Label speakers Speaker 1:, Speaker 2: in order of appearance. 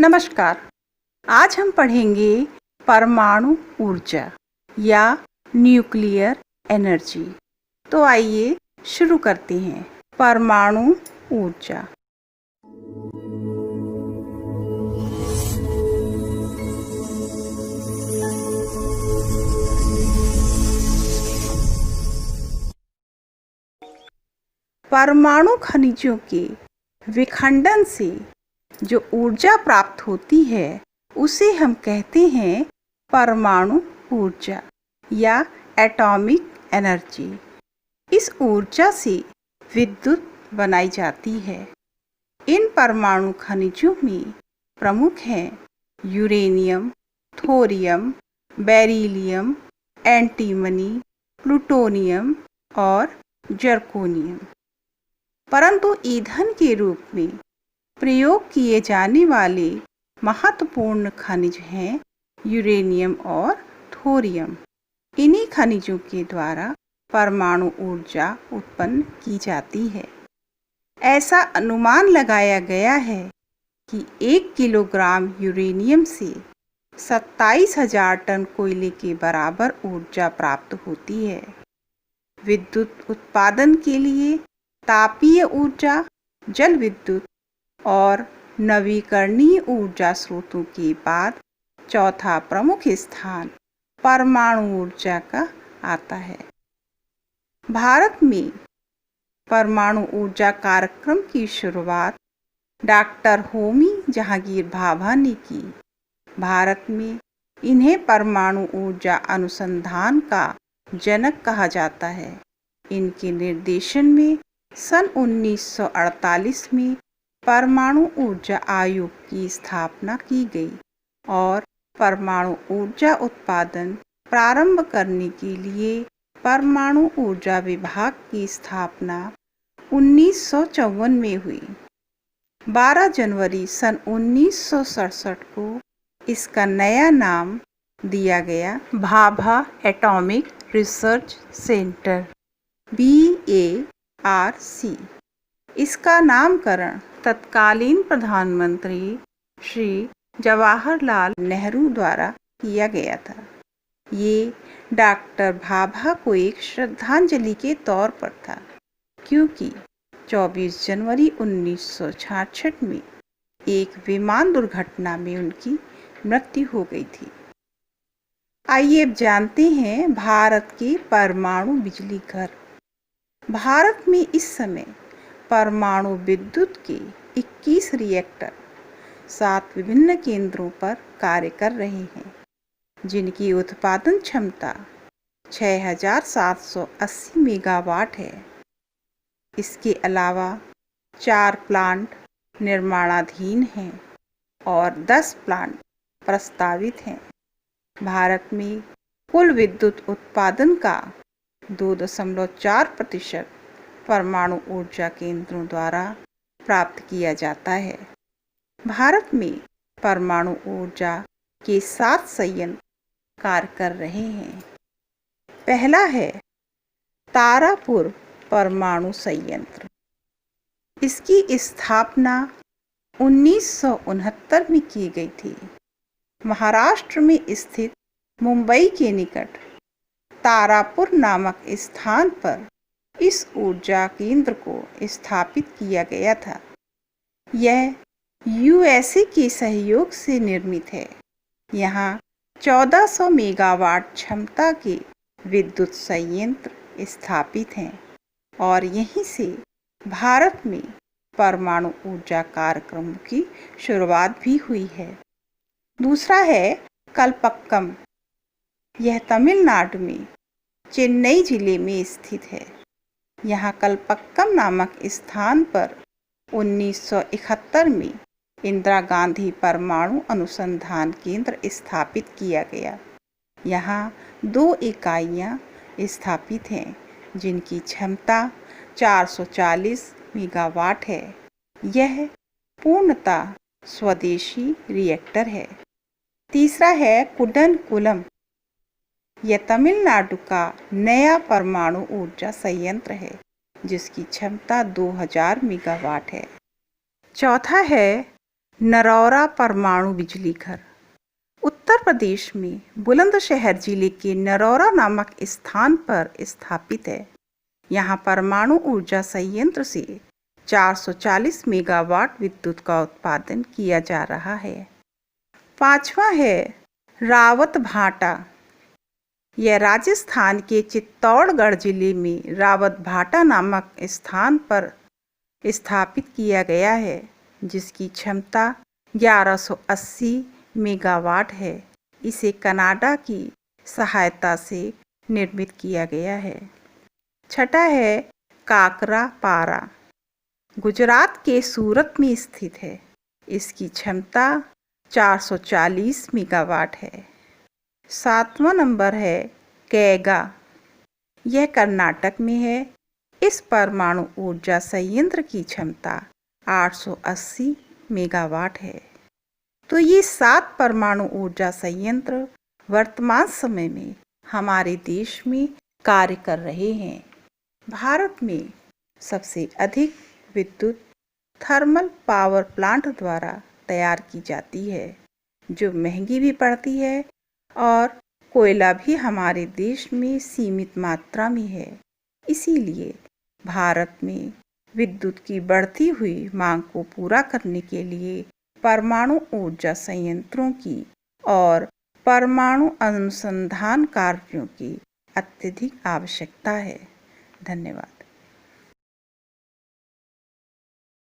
Speaker 1: नमस्कार। आज हम पढ़ेंगे परमाणु ऊर्जा या न्यूक्लियर एनर्जी। तो आइए शुरू करते हैं। परमाणु ऊर्जा। परमाणु खनिजों के विखंडन से जो ऊर्जा प्राप्त होती है उसे हम कहते हैं परमाणु ऊर्जा या एटॉमिक एनर्जी। इस ऊर्जा से विद्युत बनाई जाती है। इन परमाणु खनिजों में प्रमुख हैं uranium, thorium, beryllium, antimony, plutonium और जर्कोनियम। परंतु ईंधन के रूप में प्रयोग किए जाने वाले महत्वपूर्ण खनिज हैं यूरेनियम और थोरियम। इन्हीं खनिजों के द्वारा परमाणु ऊर्जा उत्पन्न की जाती है। ऐसा अनुमान लगाया गया है कि 1 किलोग्राम यूरेनियम से 27,000 टन कोयले के बराबर ऊर्जा प्राप्त होती है। विद्युत उत्पादन के लिए तापीय ऊर्जा, जल विद्युत और नवीकरणीय ऊर्जा स्रोतों के बाद चौथा प्रमुख स्थान परमाणु ऊर्जा का आता है। भारत में परमाणु ऊर्जा कार्यक्रम की शुरुआत डॉक्टर होमी जहांगीर भाभा ने की। भारत में इन्हें परमाणु ऊर्जा अनुसंधान का जनक कहा जाता है। इनके निर्देशन में सन 1948 में परमाणु ऊर्जा आयोग की स्थापना की गई और परमाणु ऊर्जा उत्पादन प्रारंभ करने के लिए परमाणु ऊर्जा विभाग की स्थापना 1954 में हुई। 12 जनवरी सन 1967 को इसका नया नाम दिया गया Bhabha atomic research centre BARC। इसका नामकरण तत्कालीन प्रधानमंत्री श्री जवाहरलाल नेहरू द्वारा किया गया था। ये डॉक्टर भाभा को एक श्रद्धांजलि के तौर पर था, क्योंकि 24 जनवरी 1966 में एक विमान दुर्घटना में उनकी मृत्यु हो गई थी। आइए अब जानते हैं भारत के परमाणु बिजली घर। भारत में इस समय परमाणु विद्युत के 21 रिएक्टर 7 विभिन्न केंद्रों पर कार्य कर रहे हैं, जिनकी उत्पादन क्षमता 6,780 मेगावाट है। इसके अलावा 4 प्लांट निर्माणाधीन हैं और 10 प्लांट प्रस्तावित हैं। भारत में कुल विद्युत उत्पादन का 2.4% परमाणु ऊर्जा केंद्रों द्वारा प्राप्त किया जाता है। भारत में परमाणु ऊर्जा के 7 संयंत्र कार्य कर रहे हैं। पहला है तारापुर परमाणु संयंत्र। इसकी स्थापना 1969 में की गई थी। महाराष्ट्र में स्थित मुंबई के निकट तारापुर नामक स्थान पर इस ऊर्जा केंद्र को स्थापित किया गया था। यह USA के सहयोग से निर्मित है। यहाँ 1400 मेगावाट क्षमता के विद्युत संयंत्र स्थापित हैं और यहीं से भारत में परमाणु ऊर्जा कार्यक्रम की शुरुआत भी हुई है। दूसरा है कलपक्कम। यह तमिलनाडु में चेन्नई जिले में स्थित है। यहाँ कलपक्कम नामक स्थान पर 1971 में इंदिरा गांधी परमाणु अनुसंधान केंद्र स्थापित किया गया। यहाँ 2 इकाइयाँ स्थापित हैं, जिनकी क्षमता 440 मेगावाट है। यह पूर्णतः स्वदेशी रिएक्टर है। तीसरा है कुडनकुलम। यह तमिलनाडु का नया परमाणु ऊर्जा संयंत्र है, जिसकी क्षमता 2000 मेगावाट है। चौथा है नरौरा परमाणु बिजली घर उत्तर प्रदेश में बुलंदशहर जिले के नरौरा नामक स्थान पर स्थापित है। यहाँ परमाणु ऊर्जा संयंत्र से 440 मेगावाट विद्युत का उत्पादन किया जा रहा है। पांचवा है रावतभाटा। यह राजस्थान के चित्तौड़गढ़ जिले में रावतभाटा नामक स्थान पर स्थापित किया गया है, जिसकी क्षमता 1180 मेगावाट है। इसे कनाडा की सहायता से निर्मित किया गया है। छठा है काकरापारा। गुजरात के सूरत में स्थित है। इसकी क्षमता 440 मेगावाट है। सातवां नंबर है कैगा। यह कर्नाटक में है। इस परमाणु ऊर्जा संयंत्र की क्षमता 880 मेगावाट है। तो ये 7 परमाणु ऊर्जा संयंत्र वर्तमान समय में हमारे देश में कार्य कर रहे हैं। भारत में सबसे अधिक विद्युत थर्मल पावर प्लांट द्वारा तैयार की जाती है, जो महंगी भी पड़ती है, और कोयला भी हमारे देश में सीमित मात्रा में है। इसीलिए भारत में विद्युत की बढ़ती हुई मांग को पूरा करने के लिए परमाणु ऊर्जा संयंत्रों की और परमाणु अनुसंधान कार्यों की अत्यधिक आवश्यकता है। धन्यवाद।